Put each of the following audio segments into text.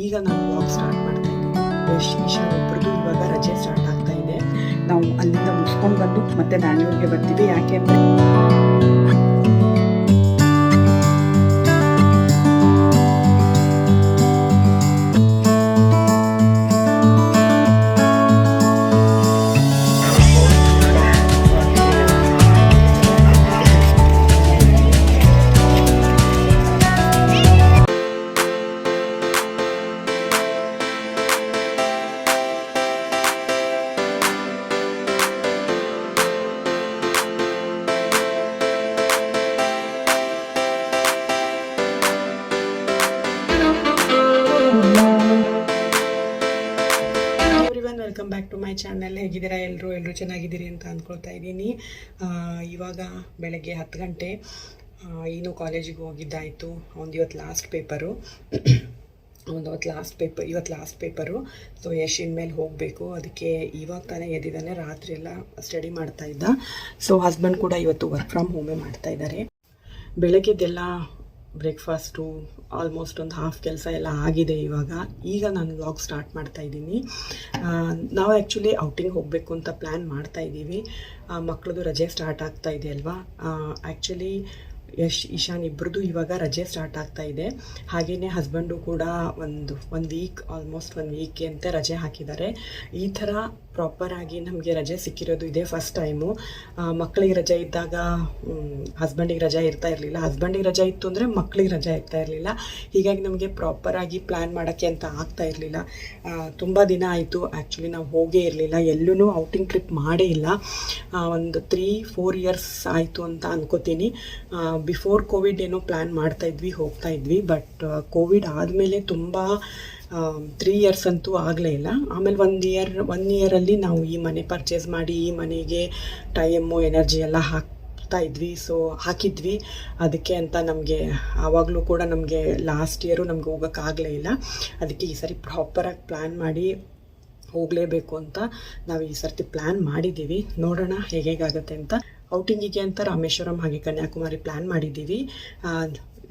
ಈಗ ನಾನು vlog start ಮಾಡ್ತಾ ಇದ್ದೀನಿ. ಈಶಾನ್ ಇಬ್ಬರದು ಇವಾಗ ರಜೆ ಸ್ಟಾರ್ಟ್ ಆಗ್ತಾ ಇದೆ. ನಾವು ಅಲ್ಲಿಂದ ಮುಗಿಸ್ಕೊಂಡು ಬಂದು ಮತ್ತೆ ಬ್ಯಾಂಗ್ಳೂರಿಗೆ ಬರ್ತೀವಿ. ಯಾಕೆ ಅಂದರೆ welcome back to my channel. ಹೇಗಿದ್ದೀರಾ ಎಲ್ಲರೂ ಚೆನ್ನಾಗಿದ್ದೀರಿ ಅಂತ ಅಂದ್ಕೊಳ್ತಾ ಇದ್ದೀನಿ. ಇವಾಗ ಬೆಳಗ್ಗೆ 10 ಗಂಟೆ. ಇನ್ನೂ ಕಾಲೇಜಿಗೆ ಹೋಗಿದ್ದಾಯಿತು. ಇವತ್ತು ಲಾಸ್ಟ್ ಪೇಪರು. ಇವತ್ತು ಲಾಸ್ಟ್ ಪೇಪರು. ಸೊ ಯಶ್ ಇನ್ಮೇಲೆ ಹೋಗಬೇಕು. ಅದಕ್ಕೆ ಇವಾಗ ತಾನೇ ಎದ್ದಿದ್ದಾನೆ. ರಾತ್ರಿ ಎಲ್ಲ ಸ್ಟಡಿ ಮಾಡ್ತಾ ಇದ್ದ. ಸೊ ಹಸ್ಬೆಂಡ್ ಕೂಡ ಇವತ್ತು ವರ್ಕ್ ಫ್ರಮ್ ಹೋಮೇ ಮಾಡ್ತಾ ಇದ್ದಾರೆ. ಬೆಳಗ್ಗೆದೆಲ್ಲ ಬ್ರೇಕ್ಫಾಸ್ಟು ಆಲ್ಮೋಸ್ಟ್ ಒಂದು ಹಾಫ್ ಕೆಲಸ ಎಲ್ಲ ಆಗಿದೆ. ಈಗ ನಾನು ವ್ಲಾಗ್ ಸ್ಟಾರ್ಟ್ ಮಾಡ್ತಾ ಇದ್ದೀನಿ. ನಾವು ಆ್ಯಕ್ಚುಲಿ ಔಟಿಂಗ್ ಹೋಗಬೇಕು ಅಂತ ಪ್ಲ್ಯಾನ್ ಮಾಡ್ತಾ ಇದ್ದೀವಿ. ಮಕ್ಕಳದು ರಜೆ ಸ್ಟಾರ್ಟ್ ಆಗ್ತಾ ಇದೆ ಅಲ್ವಾ. ಆ್ಯಕ್ಚುಲಿ ಈಶಾನ್ ಇಬ್ಬರದು ಇವಾಗ ರಜೆ ಸ್ಟಾರ್ಟ್ ಆಗ್ತಾ ಇದೆ. ಹಾಗೆಯೇ ಹಸ್ಬೆಂಡು ಕೂಡ ಒಂದು ವೀಕ್ ಆಲ್ಮೋಸ್ಟ್ 1 ವೀಕ್ಗೆ ಅಂತ ರಜೆ ಹಾಕಿದ್ದಾರೆ. ಈ ಥರ ಪ್ರಾಪರಾಗಿ ನಮಗೆ ರಜೆ ಸಿಕ್ಕಿರೋದು ಇದೇ ಫಸ್ಟ್ ಟೈಮು. ಮಕ್ಕಳಿಗೆ ರಜೆ ಇದ್ದಾಗ ಹಸ್ಬೆಂಡಿಗೆ ರಜೆ ಇರ್ತಾ ಇರಲಿಲ್ಲ. ಹಸ್ಬೆಂಡಿಗೆ ರಜೆ ಇತ್ತು ಅಂದರೆ ಮಕ್ಕಳಿಗೆ ರಜೆ ಇರ್ತಾ ಇರಲಿಲ್ಲ. ಹೀಗಾಗಿ ನಮಗೆ ಪ್ರಾಪರಾಗಿ ಪ್ಲ್ಯಾನ್ ಮಾಡೋಕ್ಕೆ ಅಂತ ಆಗ್ತಾ ಇರಲಿಲ್ಲ. ತುಂಬ ದಿನ ಆಯಿತು ಆ್ಯಕ್ಚುಲಿ ನಾವು ಹೋಗೇ ಇರಲಿಲ್ಲ. ಎಲ್ಲೂ ಔಟಿಂಗ್ ಟ್ರಿಪ್ ಮಾಡೇ ಇಲ್ಲ. ಒಂದು 3-4 ಇಯರ್ಸ್ ಆಯಿತು ಅಂತ ಅನ್ಕೋತೀನಿ. ಬಿಫೋರ್ ಕೋವಿಡ್ ಏನೋ ಪ್ಲ್ಯಾನ್ ಹೋಗ್ತಾ ಇದ್ವಿ. ಬಟ್ ಕೋವಿಡ್ ಆದಮೇಲೆ ತುಂಬ 3 ಇಯರ್ಸ್ ಅಂತೂ ಆಗಲೇ ಇಲ್ಲ. ಆಮೇಲೆ 1 ಇಯರಲ್ಲಿ ನಾವು ಈ ಮನೆ ಪರ್ಚೇಸ್ ಮಾಡಿ ಈ ಮನೆಗೆ ಟೈಮು ಎನರ್ಜಿ ಎಲ್ಲ ಹಾಕಿದ್ವಿ. ಅದಕ್ಕೆ ಅಂತ ನಮಗೆ ಆವಾಗಲೂ ಕೂಡ ನಮಗೆ ಲಾಸ್ಟ್ ಇಯರು ನಮಗೆ ಹೋಗೋಕ್ಕಾಗಲೇ ಇಲ್ಲ. ಅದಕ್ಕೆ ಈ ಸರಿ ಪ್ರಾಪರಾಗಿ ಪ್ಲ್ಯಾನ್ ಮಾಡಿ ಹೋಗಲೇಬೇಕು ಅಂತ ನಾವು ಈ ಸರ್ತಿ ಪ್ಲ್ಯಾನ್ ಮಾಡಿದ್ದೀವಿ. ನೋಡೋಣ ಹೇಗಾಗುತ್ತೆ ಅಂತ. ಔಟಿಂಗಿಗೆ ಅಂತ ರಾಮೇಶ್ವರಂ ಹಾಗೆ ಕನ್ಯಾಕುಮಾರಿ ಪ್ಲ್ಯಾನ್ ಮಾಡಿದ್ದೀವಿ.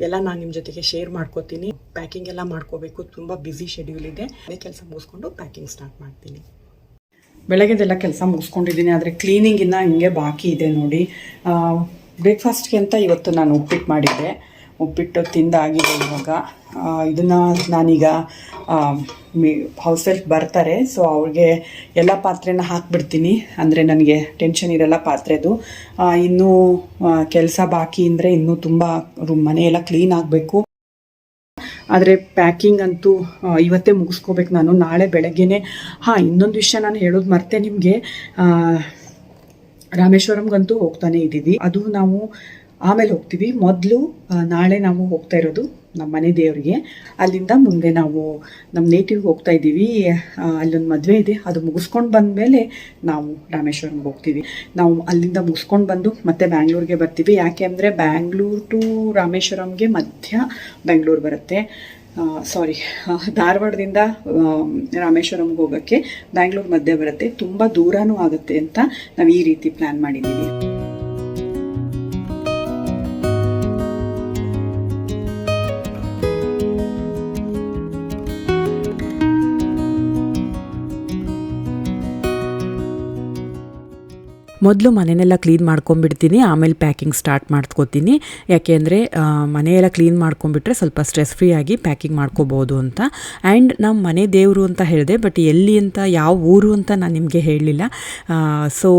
ಎಲ್ಲ ನಾನು ನಿಮ್ಮ ಜೊತೆಗೆ ಶೇರ್ ಮಾಡ್ಕೋತೀನಿ. ಪ್ಯಾಕಿಂಗ್ ಎಲ್ಲ ಮಾಡ್ಕೋಬೇಕು. ತುಂಬ ಬ್ಯುಸಿ ಶೆಡ್ಯೂಲ್ ಇದೆ. ಅದೇ ಕೆಲಸ ಮುಗಿಸ್ಕೊಂಡು ಪ್ಯಾಕಿಂಗ್ ಸ್ಟಾರ್ಟ್ ಮಾಡ್ತೀನಿ. ಬೆಳಗ್ಗೆದೆಲ್ಲ ಕೆಲಸ ಮುಗಿಸ್ಕೊಂಡಿದ್ದೀನಿ. ಆದರೆ ಕ್ಲೀನಿಂಗ್ ಇನ್ನೂ ಹಿಂಗೆ ಬಾಕಿ ಇದೆ ನೋಡಿ. ಬ್ರೇಕ್ಫಾಸ್ಟ್ಗೆ ಅಂತ ಇವತ್ತು ನಾನು ಉಪ್ಪಿಟ್ಟು ಮಾಡಿದ್ದೆ. ಉಪ್ಪಿಟ್ಟು ತಿಂದಾಗಿದೆ. ಇದನ್ನು ನಾನೀಗ ಹೌಸ್ ಹೆಲ್ಪ್ ಬರ್ತಾರೆ. ಸೊ ಅವ್ರಿಗೆ ಎಲ್ಲ ಪಾತ್ರೆನ ಹಾಕಿಬಿಡ್ತೀನಿ. ಅಂದರೆ ನನಗೆ ಟೆನ್ಷನ್ ಇರಲ್ಲ ಪಾತ್ರೆದು. ಇನ್ನೂ ಕೆಲಸ ಬಾಕಿ ಅಂದರೆ ಇನ್ನೂ ತುಂಬ ಮನೆಯೆಲ್ಲ ಕ್ಲೀನ್ ಆಗಬೇಕು. ಆದರೆ ಪ್ಯಾಕಿಂಗ್ ಅಂತೂ ಇವತ್ತೇ ಮುಗಿಸ್ಕೋಬೇಕು ನಾನು. ನಾಳೆ ಬೆಳಗ್ಗೆನೇ ಇನ್ನೊಂದು ವಿಷಯ ನಾನು ಹೇಳೋದು ಮರ್ತೆ ನಿಮಗೆ. ರಾಮೇಶ್ವರಂಗಂತೂ ಹೋಗ್ತಾನೆ ಇದ್ದೀವಿ. ಅದು ನಾವು ಆಮೇಲೆ ಹೋಗ್ತೀವಿ. ಮೊದಲು ನಾಳೆ ನಾವು ಹೋಗ್ತಾ ಇರೋದು ನಮ್ಮ ಮನೆ ದೇವರಿಗೆ. ಅಲ್ಲಿಂದ ಮುಂದೆ ನಾವು ನಮ್ಮ ನೇಟಿವ್ಗೆ ಹೋಗ್ತಾ ಇದ್ದೀವಿ. ಅಲ್ಲೊಂದು ಮದುವೆ ಇದೆ. ಅದು ಮುಗಿಸ್ಕೊಂಡು ಬಂದಮೇಲೆ ನಾವು ರಾಮೇಶ್ವರಂಗೆ ಹೋಗ್ತೀವಿ. ನಾವು ಅಲ್ಲಿಂದ ಮುಗಿಸ್ಕೊಂಡು ಬಂದು ಮತ್ತೆ ಬ್ಯಾಂಗ್ಳೂರಿಗೆ ಬರ್ತೀವಿ. ಯಾಕೆ ಅಂದರೆ ಬ್ಯಾಂಗ್ಳೂರು ಟು ರಾಮೇಶ್ವರಂಗೆ ಮಧ್ಯ ಬೆಂಗಳೂರು ಬರುತ್ತೆ. ಧಾರವಾಡದಿಂದ ರಾಮೇಶ್ವರಂಗೆ ಹೋಗೋಕ್ಕೆ ಬ್ಯಾಂಗ್ಳೂರು ಮಧ್ಯೆ ಬರುತ್ತೆ. ತುಂಬ ದೂರನೂ ಆಗುತ್ತೆ ಅಂತ ನಾವು ಈ ರೀತಿ ಪ್ಲ್ಯಾನ್ ಮಾಡಿದ್ದೀವಿ. ಮೊದಲು ಮನೆಯೆಲ್ಲ ಕ್ಲೀನ್ ಮಾಡ್ಕೊಂಡ್ಬಿಡ್ತೀನಿ. ಆಮೇಲೆ ಪ್ಯಾಕಿಂಗ್ ಸ್ಟಾರ್ಟ್ ಮಾಡ್ಕೋತೀನಿ. ಯಾಕೆ ಅಂದರೆ ಮನೆಯೆಲ್ಲ ಕ್ಲೀನ್ ಮಾಡ್ಕೊಂಡ್ಬಿಟ್ರೆ ಸ್ವಲ್ಪ ಸ್ಟ್ರೆಸ್ ಫ್ರೀ ಆಗಿ ಪ್ಯಾಕಿಂಗ್ ಮಾಡ್ಕೋಬೋದು ಅಂತ. ಆ್ಯಂಡ್ ನಮ್ಮ ಮನೆ ದೇವರು ಅಂತ ಹೇಳಿದೆ, ಬಟ್ ಎಲ್ಲಿ ಅಂತ ಯಾವ ಊರು ಅಂತ ನಾನು ನಿಮಗೆ ಹೇಳಲಿಲ್ಲ. ಸೊ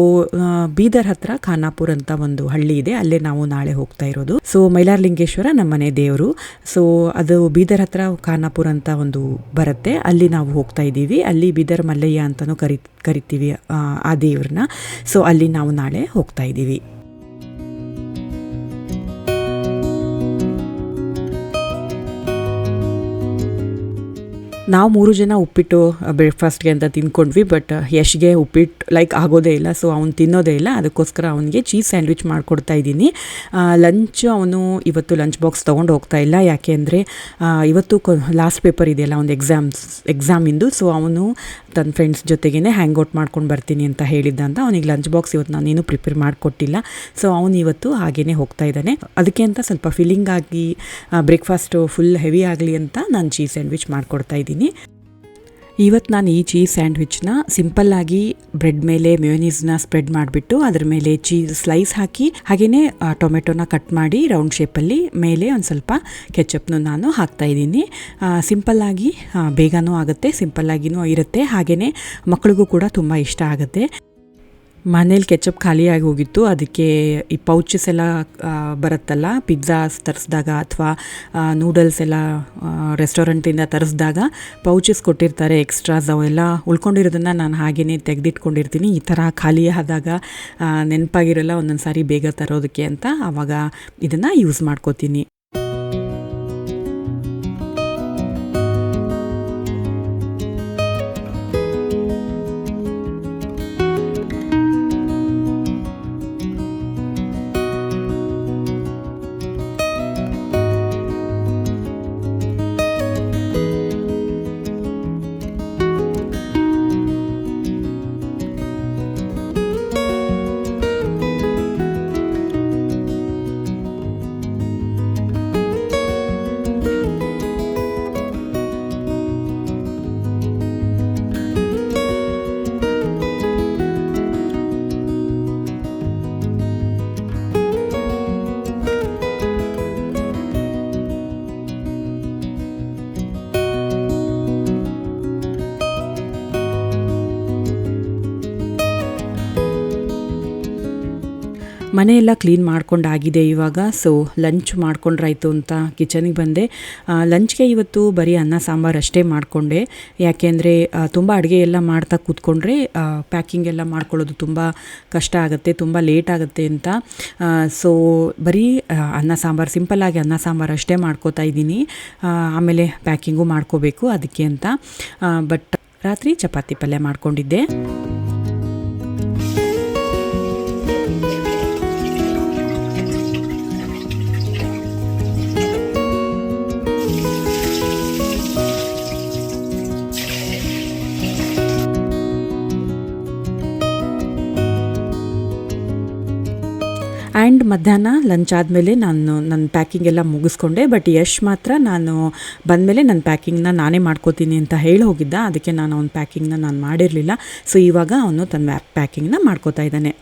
ಬೀದರ್ ಹತ್ರ ಖಾನಾಪುರ ಅಂತ ಒಂದು ಹಳ್ಳಿ ಇದೆ. ಅಲ್ಲೇ ನಾವು ನಾಳೆ ಹೋಗ್ತಾ ಇರೋದು. ಸೊ ಮೈಲಾರಲಿಂಗೇಶ್ವರ ನಮ್ಮ ಮನೆ ದೇವರು. ಸೊ ಅದು ಬೀದರ್ ಹತ್ರ ಖಾನಾಪುರ ಅಂತ ಒಂದು ಬರುತ್ತೆ. ಅಲ್ಲಿ ನಾವು ಹೋಗ್ತಾ ಇದ್ದೀವಿ. ಅಲ್ಲಿ ಬೀದರ್ ಮಲ್ಲಯ್ಯ ಅಂತಲೂ ಕರಿತೀವಿ ಆ ದೇವ್ರನ್ನ. ಸೊ ಅಲ್ಲಿ ನಾವು ನಾಳೆ ಹೋಗ್ತಾ ಇದ್ದೀವಿ. ನಾವು 3 ಜನ ಉಪ್ಪಿಟ್ಟು ಬ್ರೇಕ್ಫಾಸ್ಟ್ಗೆ ಅಂತ ತಿಂದ್ಕೊಂಡ್ವಿ. ಬಟ್ ಯಶ್ಗೆ ಉಪ್ಪಿಟ್ಟು ಆಗೋದೇ ಇಲ್ಲ. ಸೊ ಅವ್ನು ತಿನ್ನೋದೇ ಇಲ್ಲ. ಅದಕ್ಕೋಸ್ಕರ ಅವನಿಗೆ ಚೀಸ್ ಸ್ಯಾಂಡ್ವಿಚ್ ಮಾಡಿಕೊಡ್ತಾ ಇದ್ದೀನಿ. ಲಂಚ್ ಅವನು ಇವತ್ತು ಲಂಚ್ ಬಾಕ್ಸ್ ತೊಗೊಂಡು ಹೋಗ್ತಾ ಇಲ್ಲ. ಯಾಕೆ ಅಂದರೆ ಇವತ್ತು ಲಾಸ್ಟ್ ಪೇಪರ್ ಇದೆಯಲ್ಲ ಒಂದು ಎಕ್ಸಾಮಿಂದು. ಸೊ ಅವನು ತನ್ನ ಫ್ರೆಂಡ್ಸ್ ಜೊತೆಗೇ ಹ್ಯಾಂಗ್ ಔಟ್ ಮಾಡ್ಕೊಂಡು ಬರ್ತೀನಿ ಅಂತ ಹೇಳಿದ್ದ ಅಂತ. ಅವನಿಗೆ ಲಂಚ್ ಬಾಕ್ಸ್ ಇವತ್ತು ನಾನೇನು ಪ್ರಿಪೇರ್ ಮಾಡಿಕೊಟ್ಟಿಲ್ಲ. ಸೊ ಅವನು ಇವತ್ತು ಹಾಗೇ ಹೋಗ್ತಾ ಇದ್ದಾನೆ. ಅದಕ್ಕೆ ಅಂತ ಸ್ವಲ್ಪ ಫಿಲ್ಲಿಂಗ್ ಆಗಿ ಬ್ರೇಕ್ಫಾಸ್ಟು ಫುಲ್ ಹೆವಿ ಆಗಲಿ ಅಂತ ನಾನು ಚೀಸ್ ಸ್ಯಾಂಡ್ವಿಚ್ ಮಾಡಿಕೊಡ್ತಾ ಇದ್ದೀನಿ. ಇದ್ದೀನಿ. ಇವತ್ತು ನಾನು ಈ ಚೀಸ್ ಸ್ಯಾಂಡ್ವಿಚ್ನ ಸಿಂಪಲ್ಲಾಗಿ ಬ್ರೆಡ್ ಮೇಲೆ ಮೆಯೋನೀಸ್ನ ಸ್ಪ್ರೆಡ್ ಮಾಡಿಬಿಟ್ಟು ಅದ್ರ ಮೇಲೆ ಚೀಸ್ ಸ್ಲೈಸ್ ಹಾಕಿ ಹಾಗೆಯೇ ಟೊಮೆಟೊನ ಕಟ್ ಮಾಡಿ ರೌಂಡ್ ಶೇಪಲ್ಲಿ ಮೇಲೆ ಒಂದು ಸ್ವಲ್ಪ ಕೆಚಪ್ನು ನಾನು ಹಾಕ್ತಾಯಿದ್ದೀನಿ. ಸಿಂಪಲ್ಲಾಗಿ ಬೇಗನೂ ಆಗುತ್ತೆ, ಸಿಂಪಲ್ಲಾಗಿಯೂ ಇರುತ್ತೆ, ಹಾಗೆಯೇ ಮಕ್ಕಳಿಗೂ ಕೂಡ ತುಂಬ ಇಷ್ಟ ಆಗುತ್ತೆ. ಮನೇಲಿ ಕೆಚಪ್ ಖಾಲಿಯಾಗಿ ಹೋಗಿತ್ತು, ಅದಕ್ಕೆ ಈ ಪೌಚಸ್ ಎಲ್ಲ ಬರುತ್ತಲ್ಲ ಪಿಜ್ಜಾಸ್ ತರಿಸಿದಾಗ ಅಥವಾ ನೂಡಲ್ಸ್ ಎಲ್ಲ ರೆಸ್ಟೋರೆಂಟಿಂದ ತರಿಸಿದಾಗ ಪೌಚಸ್ ಕೊಟ್ಟಿರ್ತಾರೆ ಎಕ್ಸ್ಟ್ರಾಸ್, ಅವೆಲ್ಲ ಉಳ್ಕೊಂಡಿರೋದನ್ನು ನಾನು ಹಾಗೆಯೇ ತೆಗೆದಿಟ್ಕೊಂಡಿರ್ತೀನಿ. ಈ ಥರ ಖಾಲಿ ಆದಾಗ ನೆನಪಾಗಿರಲ್ಲ ಒಂದೊಂದು ಸಾರಿ ಬೇಗ ತರೋದಕ್ಕೆ ಅಂತ, ಆವಾಗ ಇದನ್ನು ಯೂಸ್ ಮಾಡ್ಕೋತೀನಿ. ಮನೆಯೆಲ್ಲ ಕ್ಲೀನ್ ಮಾಡ್ಕೊಂಡಾಗಿದೆ ಇವಾಗ. ಸೊ ಲಂಚ್ ಮಾಡ್ಕೊಂಡ್ರಾಯ್ತು ಅಂತ ಕಿಚನಿಗೆ ಬಂದೆ. ಲಂಚ್ಗೆ ಇವತ್ತು ಬರೀ ಅನ್ನ ಸಾಂಬಾರು ಅಷ್ಟೇ ಮಾಡಿಕೊಂಡೆ, ಯಾಕೆಂದರೆ ತುಂಬ ಅಡುಗೆ ಎಲ್ಲ ಮಾಡ್ತಾ ಕೂತ್ಕೊಂಡ್ರೆ ಪ್ಯಾಕಿಂಗ್ ಎಲ್ಲ ಮಾಡ್ಕೊಳ್ಳೋದು ತುಂಬ ಕಷ್ಟ ಆಗುತ್ತೆ, ತುಂಬ ಲೇಟ್ ಆಗುತ್ತೆ ಅಂತ. ಸೊ ಬರೀ ಅನ್ನ ಸಾಂಬಾರು, ಸಿಂಪಲ್ಲಾಗಿ ಅನ್ನ ಸಾಂಬಾರು ಅಷ್ಟೇ ಮಾಡ್ಕೋತಾ ಇದ್ದೀನಿ. ಆಮೇಲೆ ಪ್ಯಾಕಿಂಗು ಮಾಡ್ಕೋಬೇಕು ಅದಕ್ಕೆ ಅಂತ. ಬಟ್ ರಾತ್ರಿ ಚಪಾತಿ ಪಲ್ಯ ಮಾಡ್ಕೊಂಡಿದ್ದೆ. ಆ್ಯಂಡ್ ಮಧ್ಯಾಹ್ನ ಲಂಚ್ ಆದಮೇಲೆ ನನ್ನ ಪ್ಯಾಕಿಂಗ್ ಎಲ್ಲ ಮುಗಿಸ್ಕೊಂಡೆ. ಬಟ್ ಯಶ್ ಮಾತ್ರ ನಾನು ಬಂದಮೇಲೆ ನನ್ನ ಪ್ಯಾಕಿಂಗ್ನ ನಾನೇ ಮಾಡ್ಕೋತೀನಿ ಅಂತ ಹೇಳಿ ಹೋಗಿದ್ದ, ಅದಕ್ಕೆ ನಾನು ಅವ್ನ ಪ್ಯಾಕಿಂಗ್ನ ನಾನು ಮಾಡಿರಲಿಲ್ಲ. ಸೊ ಇವಾಗ ಅವನು ತನ್ನ ಪ್ಯಾಕಿಂಗ್ನ ಮಾಡ್ಕೋತಾ ಇದ್ದಾನೆ.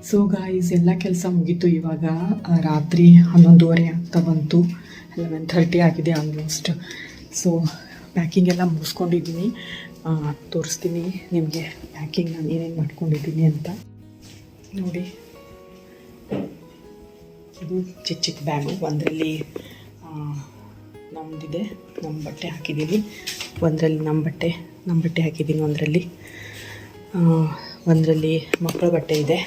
ಸೊ ಗಾಯ್ಸ್, ಎಲ್ಲ ಕೆಲಸ ಮುಗೀತು. ಇವಾಗ ರಾತ್ರಿ 11:30 ಆಗ್ತಾ ಬಂತು, 11:30 ಆಗಿದೆ ಆಲ್ಮೋಸ್ಟ್. ಸೊ ಪ್ಯಾಕಿಂಗ್ ಎಲ್ಲ ಮುಗಿಸ್ಕೊಂಡಿದ್ದೀನಿ. ತೋರಿಸ್ತೀನಿ ನಿಮಗೆ ಪ್ಯಾಕಿಂಗ್ ನಾನು ಏನೇನು ಮಾಡ್ಕೊಂಡಿದ್ದೀನಿ ಅಂತ. ನೋಡಿ, ಇದು ಚಿಕ್ಕ ಚಿಕ್ಕ ಬ್ಯಾಗು. ಒಂದರಲ್ಲಿ ನಮ್ಮದಿದೆ, ನಮ್ಮ ಬಟ್ಟೆ ಹಾಕಿದ್ದೀನಿ. ಒಂದರಲ್ಲಿ ನಮ್ಮ ಬಟ್ಟೆ ಹಾಕಿದ್ದೀನಿ. ಒಂದರಲ್ಲಿ ಮಕ್ಕಳ ಬಟ್ಟೆ ಇದೆ.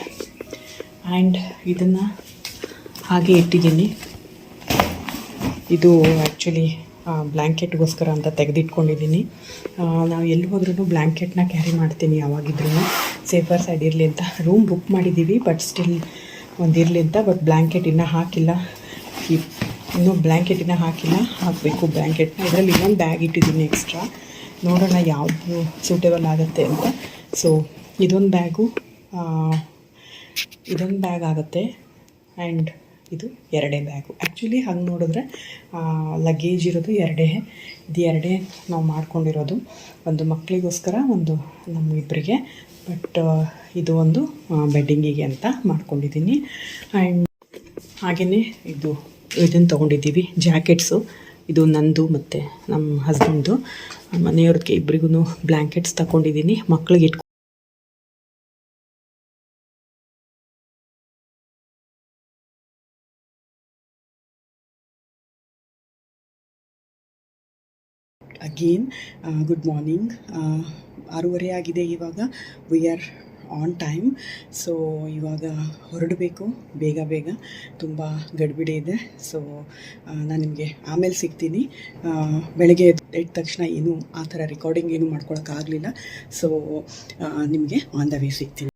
ಆ್ಯಂಡ್ ಇದನ್ನು ಹಾಗೆ ಇಟ್ಟಿದ್ದೀನಿ. ಇದು ಆ್ಯಕ್ಚುಲಿ ಬ್ಲ್ಯಾಂಕೆಟ್ಗೋಸ್ಕರ ಅಂತ ತೆಗೆದಿಟ್ಕೊಂಡಿದ್ದೀನಿ. ನಾವು ಎಲ್ಲಿ ಹೋದ್ರೂ ಬ್ಲ್ಯಾಂಕೆಟ್ನ ಕ್ಯಾರಿ ಮಾಡ್ತೀನಿ ಯಾವಾಗಿದ್ರೂ, ಸೇಫರ್ ಸೈಡ್ ಇರಲಿ ಅಂತ. ರೂಮ್ ಬುಕ್ ಮಾಡಿದ್ದೀವಿ, ಬಟ್ ಸ್ಟಿಲ್ ಒಂದಿರಲಿ ಅಂತ. ಬಟ್ ಬ್ಲ್ಯಾಂಕೆಟ್ ಇನ್ನೂ ಹಾಕಿಲ್ಲ, ಹಾಕಬೇಕು ಬ್ಲ್ಯಾಂಕೆಟ್ನ. ಇದರಲ್ಲಿ ಇನ್ನೊಂದು ಬ್ಯಾಗ್ ಇಟ್ಟಿದ್ದೀನಿ ಎಕ್ಸ್ಟ್ರಾ, ನೋಡೋಣ ಯಾವುದು ಸೂಟೇಬಲ್ ಆಗುತ್ತೆ ಅಂತ. ಸೊ ಇದೊಂದು ಬ್ಯಾಗ್ ಆಗುತ್ತೆ. ಆ್ಯಂಡ್ ಇದು ಎರಡೇ ಬ್ಯಾಗು. ಆ್ಯಕ್ಚುಲಿ ಹಂಗೆ ನೋಡಿದ್ರೆ ಲಗೇಜ್ ಇರೋದು ಎರಡೇ ನಾವು ಮಾಡ್ಕೊಂಡಿರೋದು. ಒಂದು ಮಕ್ಕಳಿಗೋಸ್ಕರ, ಒಂದು ನಮ್ಮಿಬ್ಬರಿಗೆ. ಬಟ್ ಇದು ಒಂದು ಬೆಡ್ಡಿಂಗಿಗೆ ಅಂತ ಮಾಡ್ಕೊಂಡಿದ್ದೀನಿ. ಆ್ಯಂಡ್ ಹಾಗೆಯೇ ಇದನ್ನು ತೊಗೊಂಡಿದ್ದೀವಿ, ಜಾಕೆಟ್ಸು. ಇದು ನಂದು ಮತ್ತು ನಮ್ಮ ಹಸ್ಬೆಂಡ್ದು, ಮನೆಯವ್ರಿಗೆ ಇಬ್ಬರಿಗೂ ಬ್ಲ್ಯಾಂಕೆಟ್ಸ್ ತಗೊಂಡಿದ್ದೀನಿ. ಮಕ್ಳಿಗೆ ಇಟ್ಕೊಂಡು ಅಗೇನ್ ಗುಡ್ ಮಾರ್ನಿಂಗ್. 6:30 ಆಗಿದೆ ಇವಾಗ. We are on time. So ಇವಾಗ ಹೊರಡಬೇಕು ಬೇಗ. ತುಂಬ ಗಡಿಬಿಡಿ ಇದೆ. ಸೊ ನಾನು ನಿಮಗೆ ಆಮೇಲೆ ಸಿಗ್ತೀನಿ. ಬೆಳಗ್ಗೆ ಎದ್ದ ತಕ್ಷಣ ಏನೂ ಆ ಥರ ರೆಕಾರ್ಡಿಂಗ್ ಏನೂ ಮಾಡ್ಕೊಳಕ್ಕಾಗಲಿಲ್ಲ. ಸೊ ನಿಮಗೆ ಆನ್ ದ ವೇ ಸಿಗ್ತೀನಿ.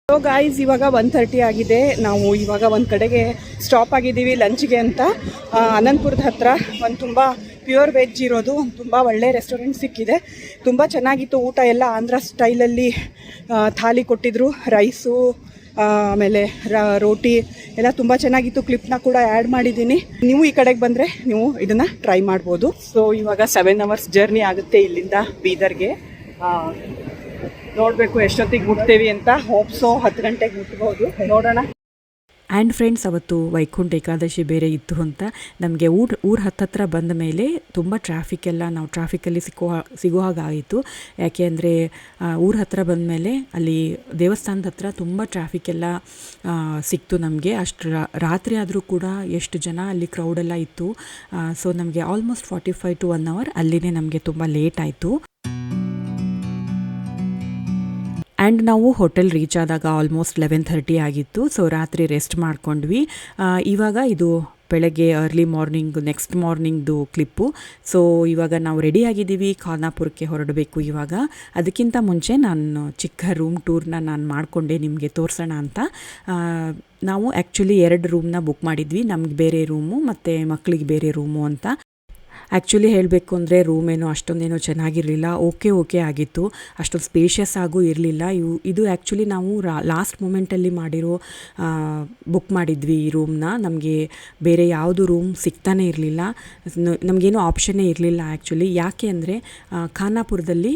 ಸೊ ಗಾಯ್ಸ್, ಇವಾಗ 1:30 ಆಗಿದೆ. ನಾವು ಇವಾಗ ಒಂದು ಕಡೆಗೆ ಸ್ಟಾಪ್ ಆಗಿದ್ದೀವಿ ಲಂಚ್ಗೆ ಅಂತ. ಅನಂತಪುರದ ಹತ್ರ ಒಂದು ತುಂಬ ಪ್ಯೂರ್ ವೆಜ್ ಇರೋದು ಒಂದು ತುಂಬ ಒಳ್ಳೆ ರೆಸ್ಟೋರೆಂಟ್ ಸಿಕ್ಕಿದೆ. ತುಂಬ ಚೆನ್ನಾಗಿತ್ತು ಊಟ ಎಲ್ಲ. ಆಂಧ್ರ ಸ್ಟೈಲಲ್ಲಿ ಥಾಲಿ ಕೊಟ್ಟಿದ್ರು. ರೈಸು, ಆಮೇಲೆ ರೋಟಿ ಎಲ್ಲ ತುಂಬ ಚೆನ್ನಾಗಿತ್ತು. ಕ್ಲಿಪ್ನ ಕೂಡ ಆ್ಯಡ್ ಮಾಡಿದ್ದೀನಿ. ನೀವು ಈ ಕಡೆಗೆ ಬಂದರೆ ನೀವು ಇದನ್ನು ಟ್ರೈ ಮಾಡ್ಬೋದು. ಸೊ ಇವಾಗ 7 hours ಜರ್ನಿ ಆಗುತ್ತೆ ಇಲ್ಲಿಂದ ಬೀದರ್ಗೆ. ನೋಡಬೇಕು ಎಷ್ಟೊತ್ತಿಗೆ ಮುಟ್ತೇವಿ ಅಂತ. ಹೋಪ್ಸೋ 10 ಗಂಟೆಗೆ ಮುಟ್ಬೋದು, ನೋಡೋಣ. ಆ್ಯಂಡ್ ಫ್ರೆಂಡ್ಸ್, ಅವತ್ತು ವೈಕುಂಠ ಏಕಾದಶಿ ಬೇರೆ ಇತ್ತು ಅಂತ ನಮಗೆ ಊರ ಹತ್ತತ್ರ ಬಂದ ಮೇಲೆ ತುಂಬ ನಾವು ಟ್ರಾಫಿಕಲ್ಲಿ ಸಿಗೋ ಹಾಗಾಯಿತು. ಯಾಕೆ ಅಂದರೆ ಊರ ಹತ್ರ ಬಂದ ಮೇಲೆ ಅಲ್ಲಿ ದೇವಸ್ಥಾನದ ಹತ್ರ ತುಂಬ ಟ್ರಾಫಿಕ್ಕೆಲ್ಲ ಸಿಕ್ತು ನಮಗೆ. ಅಷ್ಟು ರಾತ್ರಿ ಆದರೂ ಕೂಡ ಎಷ್ಟು ಜನ ಅಲ್ಲಿ ಕ್ರೌಡೆಲ್ಲ ಇತ್ತು. ಸೊ ನಮಗೆ ಆಲ್ಮೋಸ್ಟ್ 45 to 1 hour ಅಲ್ಲಿನೇ ನಮಗೆ ತುಂಬ ಲೇಟ್ ಆಯಿತು. ಆ್ಯಂಡ್ ನಾವು ಹೋಟೆಲ್ ರೀಚ್ ಆದಾಗ ಆಲ್ಮೋಸ್ಟ್ 11:30 ಆಗಿತ್ತು. ಸೊ ರಾತ್ರಿ ರೆಸ್ಟ್ ಮಾಡ್ಕೊಂಡ್ವಿ. ಇವಾಗ ಇದು ಬೆಳಗ್ಗೆ ಅರ್ಲಿ ಮಾರ್ನಿಂಗ್ ನೆಕ್ಸ್ಟ್ ಮಾರ್ನಿಂಗ್ದು ಕ್ಲಿಪ್ಪು. ಸೊ ಇವಾಗ ನಾವು ರೆಡಿ ಆಗಿದ್ದೀವಿ, ಖಾನಾಪುರಕ್ಕೆ ಹೊರಡಬೇಕು ಇವಾಗ. ಅದಕ್ಕಿಂತ ಮುಂಚೆ ನಾನು ಚಿಕ್ಕ ರೂಮ್ ಟೂರ್ನ ನಾನು ಮಾಡಿಕೊಂಡೆ ನಿಮಗೆ ತೋರಿಸೋಣ ಅಂತ. ನಾವು ಆ್ಯಕ್ಚುಲಿ 2 ರೂಮ್ನ ಬುಕ್ ಮಾಡಿದ್ವಿ. ನಮಗೆ ಬೇರೆ ರೂಮು ಮತ್ತು ಮಕ್ಕಳಿಗೆ ಬೇರೆ ರೂಮು ಅಂತ. ಆ್ಯಕ್ಚುಲಿ ಹೇಳಬೇಕು ಅಂದರೆ ರೂಮೇನೋ ಅಷ್ಟೊಂದೇನೋ ಚೆನ್ನಾಗಿರಲಿಲ್ಲ. ಓಕೆ ಆಗಿತ್ತು, ಅಷ್ಟೊಂದು ಸ್ಪೇಷಿಯಸ್ ಆಗೂ ಇರಲಿಲ್ಲ. ಇದು ಆ್ಯಕ್ಚುಲಿ ನಾವು ಲಾಸ್ಟ್ ಮೂಮೆಂಟಲ್ಲಿ ಬುಕ್ ಮಾಡಿದ್ವಿ ಈ ರೂಮ್ನ. ನಮಗೆ ಬೇರೆ ಯಾವುದು ರೂಮ್ ಸಿಗ್ತಾನೆ ಇರಲಿಲ್ಲ, ನಮಗೇನು ಆಪ್ಷನ್ನೇ ಇರಲಿಲ್ಲ ಆ್ಯಕ್ಚುಲಿ. ಯಾಕೆ ಅಂದರೆ ಖಾನಾಪುರದಲ್ಲಿ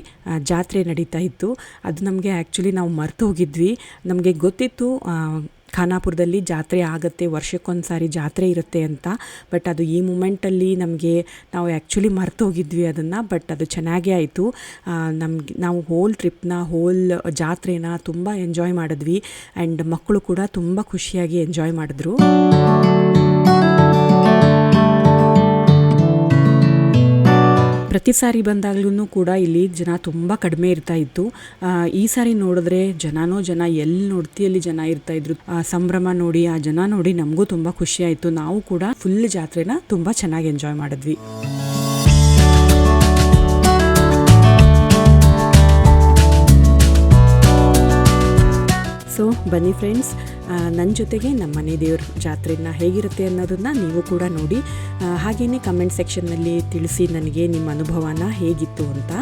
ಜಾತ್ರೆ ನಡೀತಾ ಇತ್ತು. ಅದು ನಮಗೆ ಆ್ಯಕ್ಚುಲಿ ನಾವು ಮರ್ತು ಹೋಗಿದ್ವಿ. ನಮಗೆ ಗೊತ್ತಿತ್ತು ಖಾನಾಪುರದಲ್ಲಿ ಜಾತ್ರೆ ಆಗುತ್ತೆ, ವರ್ಷಕ್ಕೊಂದು ಸಾರಿ ಜಾತ್ರೆ ಇರುತ್ತೆ ಅಂತ. ಬಟ್ ಅದು ಈ ಮೂಮೆಂಟಲ್ಲಿ ನಾವು ಆ್ಯಕ್ಚುಲಿ ಮರ್ತು ಹೋಗಿದ್ವಿ ಅದನ್ನು. ಬಟ್ ಅದು ಚೆನ್ನಾಗೇ ಆಯಿತು. ನಾವು ಹೋಲ್ ಟ್ರಿಪ್ನ ಜಾತ್ರೆನ ತುಂಬ ಎಂಜಾಯ್ ಮಾಡಿದ್ವಿ. ಆ್ಯಂಡ್ ಮಕ್ಕಳು ಕೂಡ ತುಂಬ ಖುಷಿಯಾಗಿ ಎಂಜಾಯ್ ಮಾಡಿದ್ರು. ಪ್ರತಿ ಸಾರಿ ಬಂದಾಗ್ಲೂ ಕೂಡ ಇಲ್ಲಿ ಜನ ತುಂಬ ಕಡಿಮೆ ಇರ್ತಾ ಇತ್ತು. ಈ ಸಾರಿ ನೋಡಿದ್ರೆ ಜನನೋ ಜನ, ಎಲ್ಲಿ ನೋಡ್ತಿಯಲ್ಲಿ ಜನ ಇರ್ತಾ ಇದ್ರು. ಸಂಭ್ರಮ ನೋಡಿ, ಆ ಜನ ನೋಡಿ ನಮಗೂ ತುಂಬ ಖುಷಿ ಆಯಿತು. ನಾವು ಕೂಡ ಫುಲ್ ಜಾತ್ರೆನ ತುಂಬ ಚೆನ್ನಾಗಿ ಎಂಜಾಯ್ ಮಾಡಿದ್ವಿ. ಸೊ ಬನ್ನಿ ಫ್ರೆಂಡ್ಸ್, ನನ್ನ ಜೊತೆಗೆ ನಮ್ಮ ಮನೆ ದೇವ್ರ ಜಾತ್ರೆನ ಹೇಗಿರುತ್ತೆ ಅನ್ನೋದನ್ನು ನೀವು ಕೂಡ ನೋಡಿ. ಹಾಗೆಯೇ ಕಮೆಂಟ್ ಸೆಕ್ಷನ್ನಲ್ಲಿ ತಿಳಿಸಿ ನನಗೆ ನಿಮ್ಮ ಅನುಭವನ ಹೇಗಿತ್ತು ಅಂತ.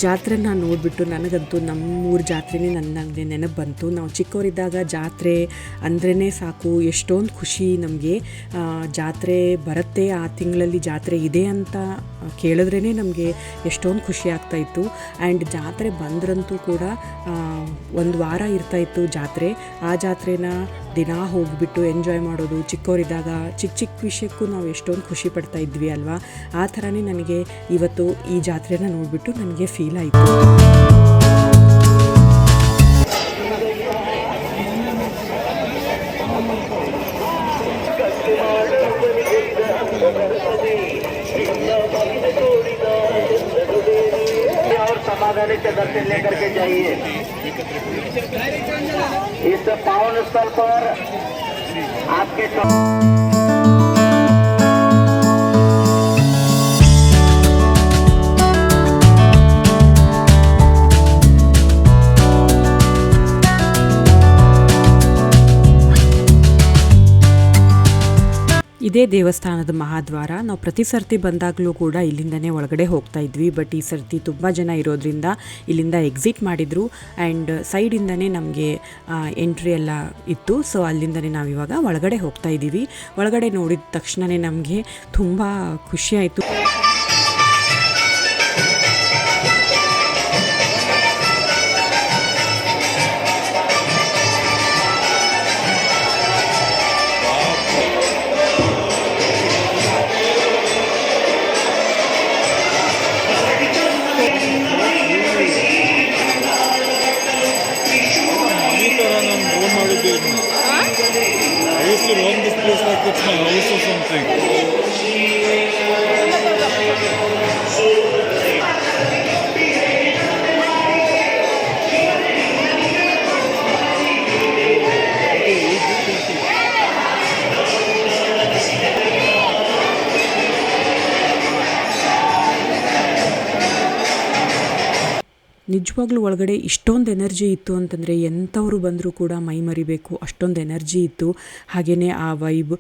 ಜಾತ್ರೆನ ನೋಡಿಬಿಟ್ಟು ನನಗಂತೂ ನಮ್ಮೂರ ಜಾತ್ರೆನೇ ನನಗೆ ನೆನಪು ಬಂತು. ನಾವು ಚಿಕ್ಕವರಿದ್ದಾಗ ಜಾತ್ರೆ ಅಂದ್ರೇ ಸಾಕು, ಎಷ್ಟೊಂದು ಖುಷಿ ನಮಗೆ. ಜಾತ್ರೆ ಬರುತ್ತೆ, ಆ ತಿಂಗಳಲ್ಲಿ ಜಾತ್ರೆ ಇದೆ ಅಂತ ಕೇಳಿದ್ರೇ ನಮಗೆ ಎಷ್ಟೊಂದು ಖುಷಿ ಆಗ್ತಾಯಿತ್ತು. ಆ್ಯಂಡ್ ಜಾತ್ರೆ ಬಂದ್ರಂತೂ ಕೂಡ ಒಂದು ವಾರ ಇರ್ತಾಯಿತ್ತು ಜಾತ್ರೆ. ಆ ಜಾತ್ರೆನ ದಿನ ಹೋಗಿಬಿಟ್ಟು ಎಂಜಾಯ್ ಮಾಡೋದು. ಚಿಕ್ಕವರಿದ್ದಾಗ ಚಿಕ್ಕ ವಿಷಯಕ್ಕೂ ನಾವು ಎಷ್ಟೊಂದು ಖುಷಿ ಪಡ್ತಾ ಇದ್ವಿ ಅಲ್ವಾ. ಆ ಥರನೇ ನನಗೆ ಇವತ್ತು ಈ ಜಾತ್ರೆನ ನೋಡಿಬಿಟ್ಟು ನನಗೆ ಫೀಲ್ ಆಯಿತು. समाधानी से दर्शन लेकर के जाइए। इस पावन स्थल पर आपके ಇದೇ ದೇವಸ್ಥಾನದ ಮಹಾದ್ವಾರ. ನಾವು ಪ್ರತಿ ಸರ್ತಿ ಬಂದಾಗಲೂ ಕೂಡ ಇಲ್ಲಿಂದನೇ ಒಳಗಡೆ ಹೋಗ್ತಾ ಇದ್ವಿ. ಬಟ್ ಈ ಸರ್ತಿ ತುಂಬ ಜನ ಇರೋದ್ರಿಂದ ಇಲ್ಲಿಂದ ಎಕ್ಸಿಟ್ ಮಾಡಿದರು. ಆ್ಯಂಡ್ ಸೈಡಿಂದನೇ ನಮಗೆ ಎಂಟ್ರಿ ಎಲ್ಲ ಇತ್ತು. ಸೊ ಅಲ್ಲಿಂದನೇ ನಾವಿವಾಗ ಒಳಗಡೆ ಹೋಗ್ತಾ ಇದ್ದೀವಿ. ಒಳಗಡೆ ನೋಡಿದ ತಕ್ಷಣವೇ ನಮಗೆ ತುಂಬ ಖುಷಿಯಾಯಿತು. I used to run this place like it's my house or something. ನಿಜವಾಗ್ಲೂ ಒಳಗಡೆ ಇಷ್ಟೊಂದು ಎನರ್ಜಿ ಇತ್ತು ಅಂತಂದರೆ ಎಂಥವರು ಬಂದರೂ ಕೂಡ ಮೈ ಮರಿಬೇಕು, ಅಷ್ಟೊಂದು ಎನರ್ಜಿ ಇತ್ತು. ಹಾಗೆಯೇ ಆ ವೈಬ್,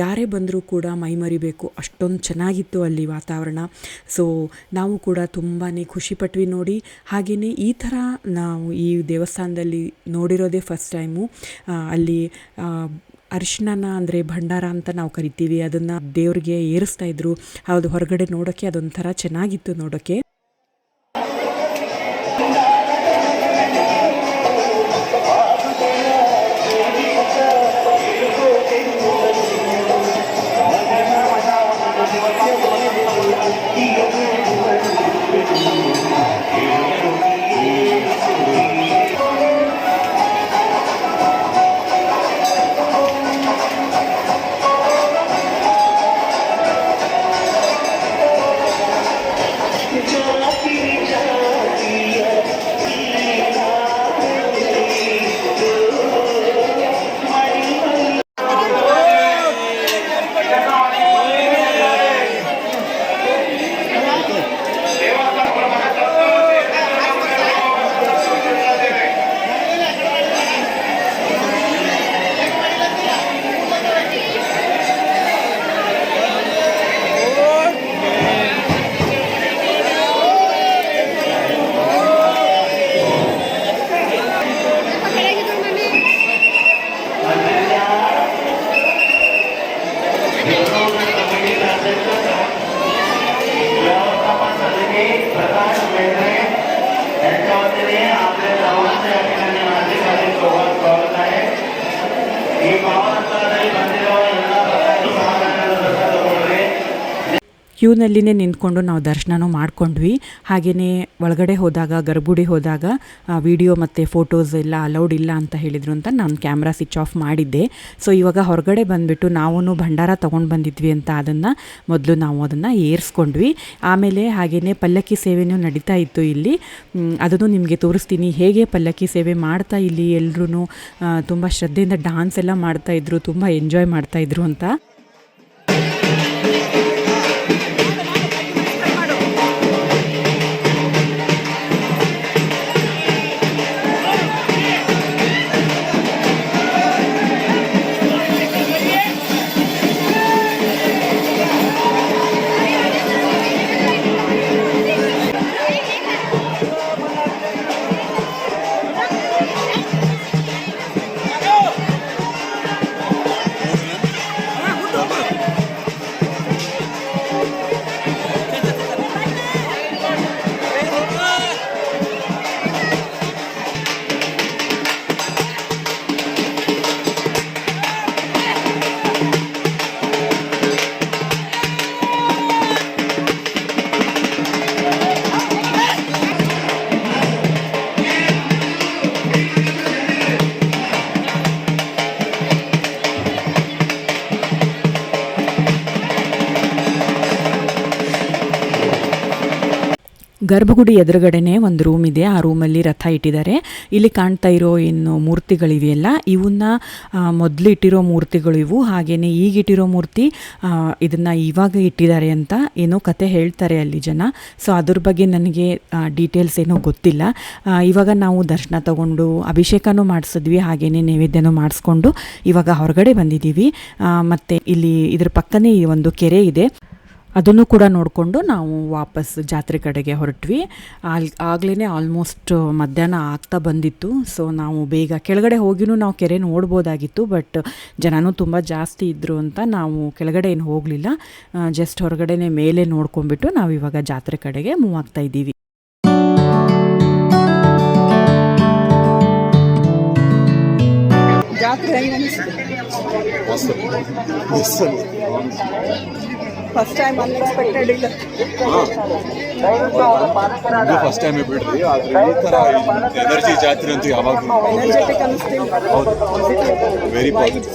ಯಾರೇ ಬಂದರೂ ಕೂಡ ಮೈ ಮರಿಬೇಕು, ಅಷ್ಟೊಂದು ಚೆನ್ನಾಗಿತ್ತು ಅಲ್ಲಿ ವಾತಾವರಣ. ಸೊ ನಾವು ಕೂಡ ತುಂಬಾ ಖುಷಿಪಟ್ವಿ ನೋಡಿ. ಹಾಗೆಯೇ ಈ ಥರ ನಾವು ಈ ದೇವಸ್ಥಾನದಲ್ಲಿ ನೋಡಿರೋದೇ ಫಸ್ಟ್ ಟೈಮು. ಅಲ್ಲಿ ಅರಿಶಿನ ಅಂದರೆ ಭಂಡಾರ ಅಂತ ನಾವು ಕರಿತೀವಿ, ಅದನ್ನು ದೇವ್ರಿಗೆ ಏರಿಸ್ತಾಯಿದ್ರು. ಅದು ಹೊರಗಡೆ ನೋಡೋಕ್ಕೆ ಅದೊಂಥರ ಚೆನ್ನಾಗಿತ್ತು ನೋಡೋಕ್ಕೆ. Good job. ಕ್ಯೂನಲ್ಲಿನೇ ನಿಂತ್ಕೊಂಡು ನಾವು ದರ್ಶನನೂ ಮಾಡ್ಕೊಂಡ್ವಿ. ಹಾಗೆಯೇ ಒಳಗಡೆ ಹೋದಾಗ ಗರ್ಭಗುಡಿ ಹೋದಾಗ ವಿಡಿಯೋ ಮತ್ತು ಫೋಟೋಸ್ ಎಲ್ಲ ಅಲೌಡ್ ಇಲ್ಲ ಅಂತ ಹೇಳಿದರು ಅಂತ ನಾನು ಕ್ಯಾಮ್ರಾ ಸ್ವಿಚ್ ಆಫ್ ಮಾಡಿದ್ದೆ. ಸೊ ಇವಾಗ ಹೊರಗಡೆ ಬಂದುಬಿಟ್ಟು ನಾವು ಭಂಡಾರ ತೊಗೊಂಡು ಬಂದಿದ್ವಿ ಅಂತ ಮೊದಲು ನಾವು ಅದನ್ನು ಏರಿಸ್ಕೊಂಡ್ವಿ. ಆಮೇಲೆ ಹಾಗೆಯೇ ಪಲ್ಲಕ್ಕಿ ಸೇವೆಯೂ ನಡೀತಾ ಇತ್ತು ಇಲ್ಲಿ. ಅದನ್ನು ನಿಮಗೆ ತೋರಿಸ್ತೀನಿ ಹೇಗೆ ಪಲ್ಲಕ್ಕಿ ಸೇವೆ ಮಾಡ್ತಾ ಇಲ್ಲಿ ಎಲ್ಲರೂ ತುಂಬ ಶ್ರದ್ಧೆಯಿಂದ ಡ್ಯಾನ್ಸ್ ಎಲ್ಲ ಮಾಡ್ತಾಯಿದ್ರು, ತುಂಬ ಎಂಜಾಯ್ ಮಾಡ್ತಾಯಿದ್ರು ಅಂತ. ಗರ್ಭಗುಡಿ ಎದುರುಗಡೆನೇ ಒಂದು ರೂಮ್ ಇದೆ. ಆ ರೂಮಲ್ಲಿ ರಥ ಇಟ್ಟಿದ್ದಾರೆ. ಇಲ್ಲಿ ಕಾಣ್ತಾ ಇರೋ ಏನು ಮೂರ್ತಿಗಳಿವೆಯಲ್ಲ ಇವನ್ನ ಮೊದಲು ಇಟ್ಟಿರೋ ಮೂರ್ತಿಗಳು ಇವು. ಹಾಗೆಯೇ ಈಗಿಟ್ಟಿರೋ ಮೂರ್ತಿ ಇದನ್ನು ಇವಾಗ ಇಟ್ಟಿದ್ದಾರೆ ಅಂತ ಏನೋ ಕತೆ ಹೇಳ್ತಾರೆ ಅಲ್ಲಿ ಜನ. ಸೊ ಅದ್ರ ಬಗ್ಗೆ ನನಗೆ ಡೀಟೇಲ್ಸ್ ಏನೋ ಗೊತ್ತಿಲ್ಲ. ಇವಾಗ ನಾವು ದರ್ಶನ ತಗೊಂಡು ಅಭಿಷೇಕನೂ ಮಾಡಿಸಿದ್ವಿ, ಹಾಗೆಯೇ ನೈವೇದ್ಯನೂ ಮಾಡಿಸ್ಕೊಂಡು ಇವಾಗ ಹೊರಗಡೆ ಬಂದಿದ್ದೀವಿ. ಮತ್ತು ಇಲ್ಲಿ ಇದ್ರ ಪಕ್ಕನೇ ಒಂದು ಕೆರೆ ಇದೆ, ಅದನ್ನು ಕೂಡ ನೋಡಿಕೊಂಡು ನಾವು ವಾಪಸ್ ಜಾತ್ರೆ ಕಡೆಗೆ ಹೊರಟ್ವಿ. ಆಗಲೇ ಆಲ್ಮೋಸ್ಟ್ ಮಧ್ಯಾಹ್ನ ಆಗ್ತಾ ಬಂದಿತ್ತು. ಸೊ ನಾವು ಬೇಗ ಕೆಳಗಡೆ ಹೋಗಿನೂ ನಾವು ಕೆರೆ ನೋಡ್ಬೋದಾಗಿತ್ತು, ಬಟ್ ಜನನೂ ತುಂಬ ಜಾಸ್ತಿ ಇದ್ದರು ಅಂತ ನಾವು ಕೆಳಗಡೆ ಏನು ಹೋಗಲಿಲ್ಲ. ಜಸ್ಟ್ ಹೊರಗಡೆನೇ ಮೇಲೆ ನೋಡ್ಕೊಂಡ್ಬಿಟ್ಟು ನಾವು ಇವಾಗ ಜಾತ್ರೆ ಕಡೆಗೆ ಮೂವ್ ಆಗ್ತಾ ಇದ್ದೀವಿ. ಜಾತ್ರೆ ಫಸ್ಟ್ ಟೈಮ್ ಅನ್ಎಕ್ಸ್ಪೆಕ್ಟೆಡ್ ಇಲ್ಲ. ಫಸ್ಟ್ ಟೈಮ್ ಬಿಡ್ರಿ, ಆದ್ರೆ ಈ ತರ ಎನರ್ಜಿ ಜಾತ್ರೆ ಅಂತೂ ಯಾವಾಗಲೂ ಎನರ್ಜೆಟಿಕ್ ಅನಿಸ್ತಿಲ್ಲ. Very positive,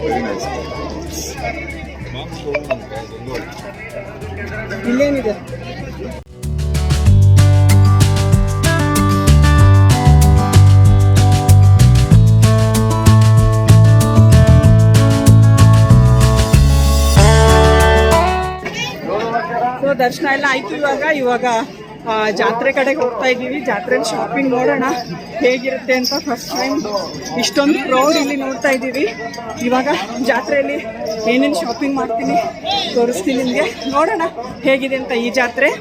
very nice. ಇಲ್ಲೇನಿದೆ ದರ್ಶನ ಎಲ್ಲ ಆಯ್ತು. ಇವಾಗ ಜಾತ್ರೆ ಕಡೆಗೆ ಹೋಗ್ತಾ ಇದ್ದೀವಿ. ಜಾತ್ರೆಯಲ್ಲಿ ಶಾಪಿಂಗ್ ನೋಡೋಣ ಹೇಗಿರುತ್ತೆ ಅಂತ. ಫಸ್ಟ್ ಟೈಮ್ ಇಷ್ಟೊಂದು ಕ್ರೌಡ್ ಇಲ್ಲಿ ನೋಡ್ತಾ ಇದ್ದೀವಿ. ಇವಾಗ ಜಾತ್ರೆಯಲ್ಲಿ ಏನೇನು ಶಾಪಿಂಗ್ ಮಾಡ್ತೀನಿ ತೋರಿಸ್ತೀನಿ ನಿಮಗೆ. ನೋಡೋಣ ಹೇಗಿದೆ ಅಂತ ಈ ಜಾತ್ರೆ.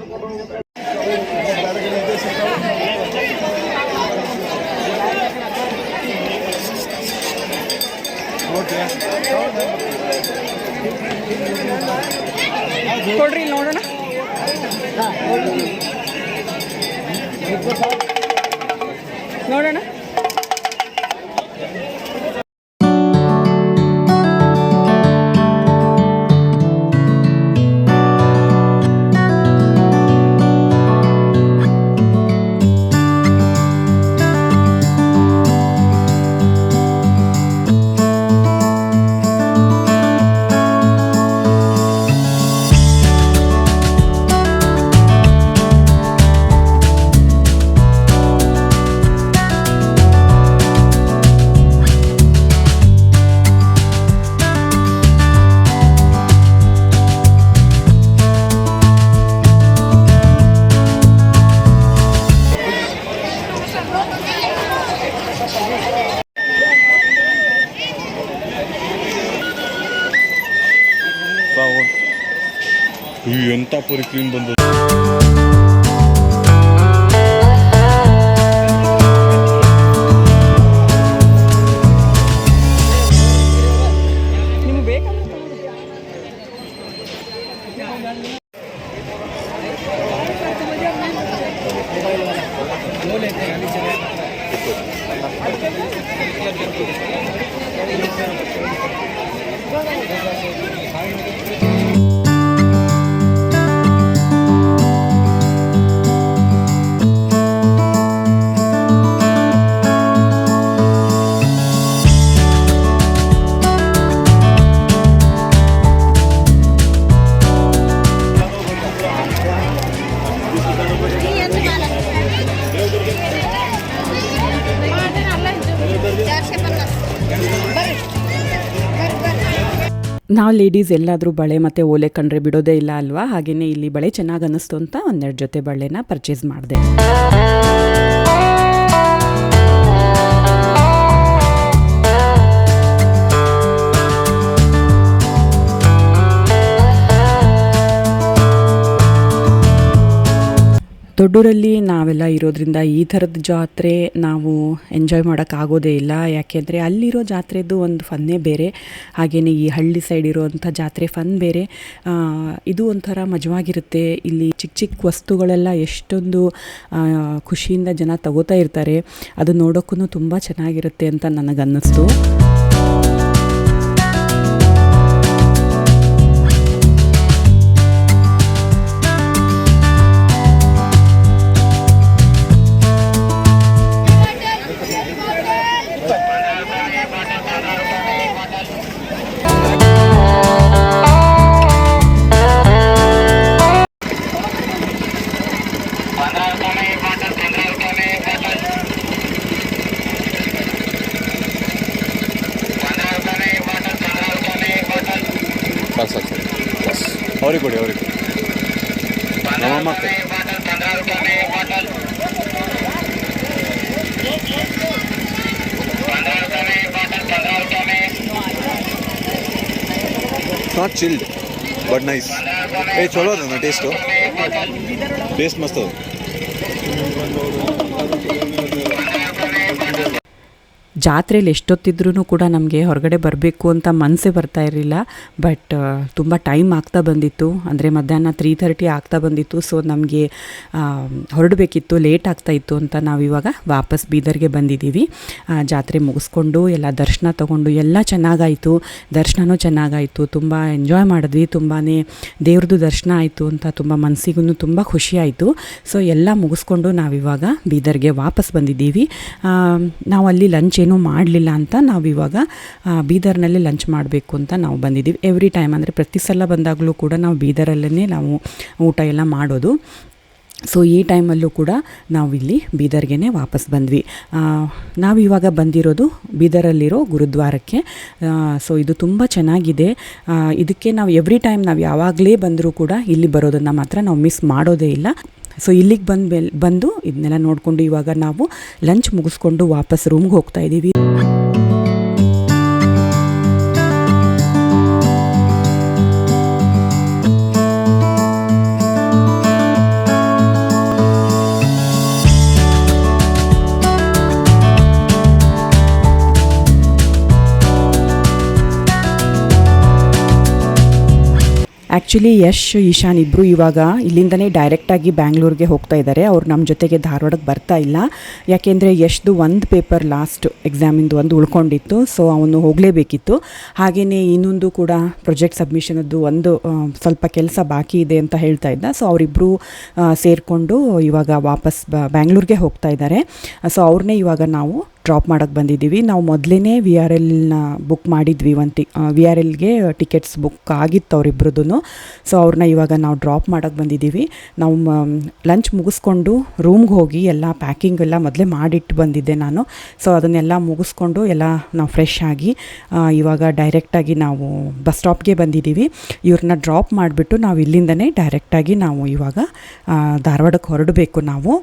ಕೊಡ್ರಿ ನೋಡೋಣ. ನೋಡೋಣ ಎಂತ ಪರಿ ಕ್ಲೀನ್ ಬಂದು ನಿಮ್ಗೆ ಬೇಕಂತ ನಾವು ಲೇಡೀಸ್ ಎಲ್ಲಾದರೂ ಬಳೆ ಮತ್ತು ಓಲೆ ಕಂಡ್ರೆ ಬಿಡೋದೇ ಇಲ್ಲ ಅಲ್ವಾ, ಹಾಗೆಯೇ ಇಲ್ಲಿ ಬಳೆ ಚೆನ್ನಾಗಿ ಅನ್ನಿಸ್ತು ಅಂತ ಒಂದೆರಡು ಜೊತೆ ಬಳೆನ ಪರ್ಚೇಸ್ ಮಾಡಿದೆ. ದೊಡ್ಡೂರಲ್ಲಿ ನಾವೆಲ್ಲ ಇರೋದ್ರಿಂದ ಈ ಥರದ ಜಾತ್ರೆ ನಾವು ಎಂಜಾಯ್ ಮಾಡೋಕ್ಕಾಗೋದೇ ಇಲ್ಲ. ಯಾಕೆಂದರೆ ಅಲ್ಲಿರೋ ಜಾತ್ರೆದು ಒಂದು ಫನ್ನೇ ಬೇರೆ, ಹಾಗೆಯೇ ಈ ಹಳ್ಳಿ ಸೈಡ್ ಇರೋವಂಥ ಜಾತ್ರೆ ಫನ್ ಬೇರೆ. ಇದು ಒಂಥರ ಮಜವಾಗಿರುತ್ತೆ. ಇಲ್ಲಿ ಚಿಕ್ಕ ಚಿಕ್ಕ ವಸ್ತುಗಳೆಲ್ಲ ಎಷ್ಟೊಂದು ಖುಷಿಯಿಂದ ಜನ ತಗೋತಾ ಇರ್ತಾರೆ. ಅದು ನೋಡೋಕ್ಕೂ ತುಂಬ ಚೆನ್ನಾಗಿರುತ್ತೆ ಅಂತ ನನಗನ್ನಿಸ್ತು. ಅವ್ರಿಗೆ ಕೊಡಿ, ಅವ್ರಿಗೆ ನಮ್ಮಮ್ಮ ನಾಟ್ ಚಿಲ್ಡ್ ಬಟ್ ನೈಸ್. ಚಲೋ ಅದ ಟೇಸ್ಟ್ ಮಸ್ತ್ ಅದ. ಜಾತ್ರೆಯಲ್ಲಿ ಎಷ್ಟೊತ್ತಿದ್ರೂ ಕೂಡ ನಮಗೆ ಹೊರಗಡೆ ಬರಬೇಕು ಅಂತ ಮನಸ್ಸೇ ಬರ್ತಾ ಇರಲಿಲ್ಲ. ಬಟ್ ತುಂಬ ಟೈಮ್ ಆಗ್ತಾ ಬಂದಿತ್ತು, ಅಂದರೆ ಮಧ್ಯಾಹ್ನ 3:30 ಆಗ್ತಾ ಬಂದಿತ್ತು. ಸೊ ನಮಗೆ ಹೊರಡಬೇಕಿತ್ತು, ಲೇಟ್ ಆಗ್ತಾಯಿತ್ತು ಅಂತ ನಾವಿವಾಗ ವಾಪಸ್ ಬೀದರ್ಗೆ ಬಂದಿದ್ದೀವಿ. ಜಾತ್ರೆ ಮುಗಿಸ್ಕೊಂಡು ಎಲ್ಲ ದರ್ಶನ ತೊಗೊಂಡು ಎಲ್ಲ ಚೆನ್ನಾಗಾಯಿತು, ದರ್ಶನವೂ ಚೆನ್ನಾಗಾಯಿತು, ತುಂಬ ಎಂಜಾಯ್ ಮಾಡಿದ್ವಿ. ತುಂಬಾ ದೇವ್ರದ್ದು ದರ್ಶನ ಆಯಿತು ಅಂತ ತುಂಬ ಮನಸ್ಸಿಗೂ ತುಂಬ ಖುಷಿ ಆಯಿತು. ಸೊ ಎಲ್ಲ ಮುಗಿಸ್ಕೊಂಡು ನಾವಿವಾಗ ಬೀದರ್ಗೆ ವಾಪಸ್ ಬಂದಿದ್ದೀವಿ. ನಾವು ಅಲ್ಲಿ ಲಂಚ್ ಏನೂ ಮಾಡಲಿಲ್ಲ ಅಂತ ನಾವಿವಾಗ ಬೀದರ್ನಲ್ಲಿ ಲಂಚ್ ಮಾಡಬೇಕು ಅಂತ ನಾವು ಬಂದಿದ್ದೀವಿ. ಎವ್ರಿ ಟೈಮ್ ಅಂದರೆ ಪ್ರತಿ ಸಲ ಬಂದಾಗಲೂ ಕೂಡ ನಾವು ಬೀದರಲ್ಲೇ ನಾವು ಊಟ ಎಲ್ಲ ಮಾಡೋದು. ಸೊ ಈ ಟೈಮಲ್ಲೂ ಕೂಡ ನಾವು ಇಲ್ಲಿ ಬೀದರ್ಗೆ ವಾಪಸ್ ಬಂದ್ವಿ. ನಾವಿವಾಗ ಬಂದಿರೋದು ಬೀದರಲ್ಲಿರೋ ಗುರುದ್ವಾರಕ್ಕೆ. ಸೊ ಇದು ತುಂಬ ಚೆನ್ನಾಗಿದೆ. ಇದಕ್ಕೆ ನಾವು ಎವ್ರಿ ಟೈಮ್ ನಾವು ಯಾವಾಗಲೇ ಬಂದರೂ ಕೂಡ ಇಲ್ಲಿ ಬರೋದನ್ನು ಮಾತ್ರ ನಾವು ಮಿಸ್ ಮಾಡೋದೇ ಇಲ್ಲ. ಸೊ ಇಲ್ಲಿಗೆ ಬಂದು ಇದನ್ನೆಲ್ಲ ನೋಡಿಕೊಂಡು ಇವಾಗ ನಾವು ಲಂಚ್ ಮುಗಿಸ್ಕೊಂಡು ವಾಪಸ್ ರೂಮ್ಗೆ ಹೋಗ್ತಾ ಇದ್ದೀವಿ. ಆ್ಯಕ್ಚುಲಿ ಯಶ್ ಈಶಾನ್ ಇಬ್ಬರು ಇವಾಗ ಇಲ್ಲಿಂದನೇ ಡೈರೆಕ್ಟಾಗಿ ಬ್ಯಾಂಗ್ಳೂರಿಗೆ ಹೋಗ್ತಾ ಇದ್ದಾರೆ. ಅವ್ರು ನಮ್ಮ ಜೊತೆಗೆ ಧಾರವಾಡಕ್ಕೆ ಬರ್ತಾ ಇಲ್ಲ. ಯಾಕೆಂದರೆ ಯಶ್ದು ಒಂದು ಪೇಪರ್ ಲಾಸ್ಟ್ ಎಕ್ಸಾಮಿಂದು ಒಂದು ಉಳ್ಕೊಂಡಿತ್ತು. ಸೊ ಅವನು ಹೋಗಲೇಬೇಕಿತ್ತು. ಹಾಗೆಯೇ ಇನ್ನೊಂದು ಕೂಡ ಪ್ರಾಜೆಕ್ಟ್ ಸಬ್ಮಿಷನದ್ದು ಒಂದು ಸ್ವಲ್ಪ ಕೆಲಸ ಬಾಕಿ ಇದೆ ಅಂತ ಹೇಳ್ತಾ ಇದ್ದ. ಸೊ ಅವರಿಬ್ಬರು ಸೇರಿಕೊಂಡು ಇವಾಗ ವಾಪಸ್ ಬ್ಯಾಂಗ್ಳೂರಿಗೆ ಹೋಗ್ತಾ ಇದ್ದಾರೆ. ಸೊ ಅವ್ರನ್ನೇ ಇವಾಗ ನಾವು ಡ್ರಾಪ್ ಮಾಡೋಕ್ಕೆ ಬಂದಿದ್ದೀವಿ. ನಾವು ಮೊದಲೇ VRLನ ಬುಕ್ ಮಾಡಿದ್ವಿ. VRLಗೆ ಟಿಕೆಟ್ಸ್ ಬುಕ್ ಆಗಿತ್ತು ಅವರಿಬ್ರದ್ದು. ಸೊ ಅವ್ರನ್ನ ಇವಾಗ ನಾವು ಡ್ರಾಪ್ ಮಾಡೋಕ್ಕೆ ಬಂದಿದ್ದೀವಿ. ನಾವು ಲಂಚ್ ಮುಗಿಸ್ಕೊಂಡು ರೂಮ್ಗೆ ಹೋಗಿ ಎಲ್ಲ ಪ್ಯಾಕಿಂಗ್ ಎಲ್ಲ ಮೊದಲೇ ಮಾಡಿಟ್ಟು ಬಂದಿದ್ದೆ ನಾನು. ಸೊ ಅದನ್ನೆಲ್ಲ ಮುಗಿಸ್ಕೊಂಡು ಎಲ್ಲ ನಾವು ಫ್ರೆಶ್ ಆಗಿ ಇವಾಗ ಡೈರೆಕ್ಟಾಗಿ ನಾವು ಬಸ್ ಸ್ಟಾಪ್ಗೆ ಬಂದಿದ್ದೀವಿ. ಇವ್ರನ್ನ ಡ್ರಾಪ್ ಮಾಡಿಬಿಟ್ಟು ನಾವು ಇಲ್ಲಿಂದನೇ ಡೈರೆಕ್ಟಾಗಿ ನಾವು ಇವಾಗ ಧಾರವಾಡಕ್ಕೆ ಹೊರಡಬೇಕು ನಾವು.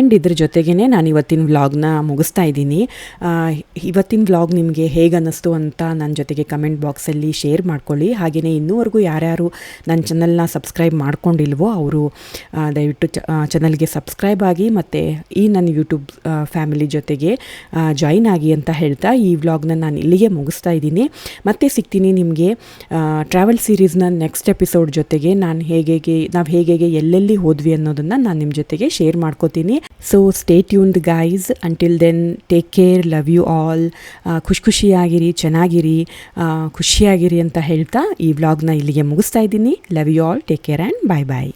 ಆ್ಯಂಡ್ ಇದ್ರ ಜೊತೆಗೇ ನಾನು ಇವತ್ತಿನ ವ್ಲಾಗ್ನ ಮುಗಿಸ್ತಾ ಇದ್ದೀನಿ. ಇವತ್ತಿನ ವ್ಲಾಗ್ ನಿಮಗೆ ಹೇಗೆ ಅನ್ನಿಸ್ತು ಅಂತ ನನ್ನ ಜೊತೆಗೆ ಕಮೆಂಟ್ ಬಾಕ್ಸಲ್ಲಿ ಶೇರ್ ಮಾಡ್ಕೊಳ್ಳಿ. ಹಾಗೆಯೇ ಇನ್ನೂವರೆಗೂ ಯಾರ್ಯಾರು ನನ್ನ ಚಾನಲ್ನ ಸಬ್ಸ್ಕ್ರೈಬ್ ಮಾಡ್ಕೊಂಡಿಲ್ವೋ ಅವರು ದಯವಿಟ್ಟು ಚಾನಲ್ಗೆ ಸಬ್ಸ್ಕ್ರೈಬ್ ಆಗಿ ಮತ್ತು ಈ ನನ್ನ ಯೂಟ್ಯೂಬ್ ಫ್ಯಾಮಿಲಿ ಜೊತೆಗೆ ಜಾಯಿನ್ ಆಗಿ ಅಂತ ಹೇಳ್ತಾ ಈ ವ್ಲಾಗ್ನ ನಾನು ಇಲ್ಲಿಗೆ ಮುಗಿಸ್ತಾ ಇದ್ದೀನಿ. ಮತ್ತೆ ಸಿಗ್ತೀನಿ ನಿಮಗೆ ಟ್ರಾವೆಲ್ ಸೀರೀಸ್ನ ನೆಕ್ಸ್ಟ್ ಎಪಿಸೋಡ್ ಜೊತೆಗೆ. ನಾವು ಹೇಗೆ ಎಲ್ಲೆಲ್ಲಿ ಹೋದ್ವಿ ಅನ್ನೋದನ್ನು ನಾನು ನಿಮ್ಮ ಜೊತೆಗೆ ಶೇರ್ ಮಾಡ್ಕೋತೀನಿ. So stay tuned guys. Until then take care, love you all. ಖುಷಿಯಾಗಿರಿ, ಚೆನ್ನಾಗಿರಿ, ಖುಷಿಯಾಗಿರಿ ಅಂತ ಹೇಳ್ತಾ ಈ ವ್ಲಾಗ್ನ ಇಲ್ಲಿಗೆ ಮುಗಿಸ್ತಾ ಇದ್ದೀನಿ. Love you all, take care and bye bye.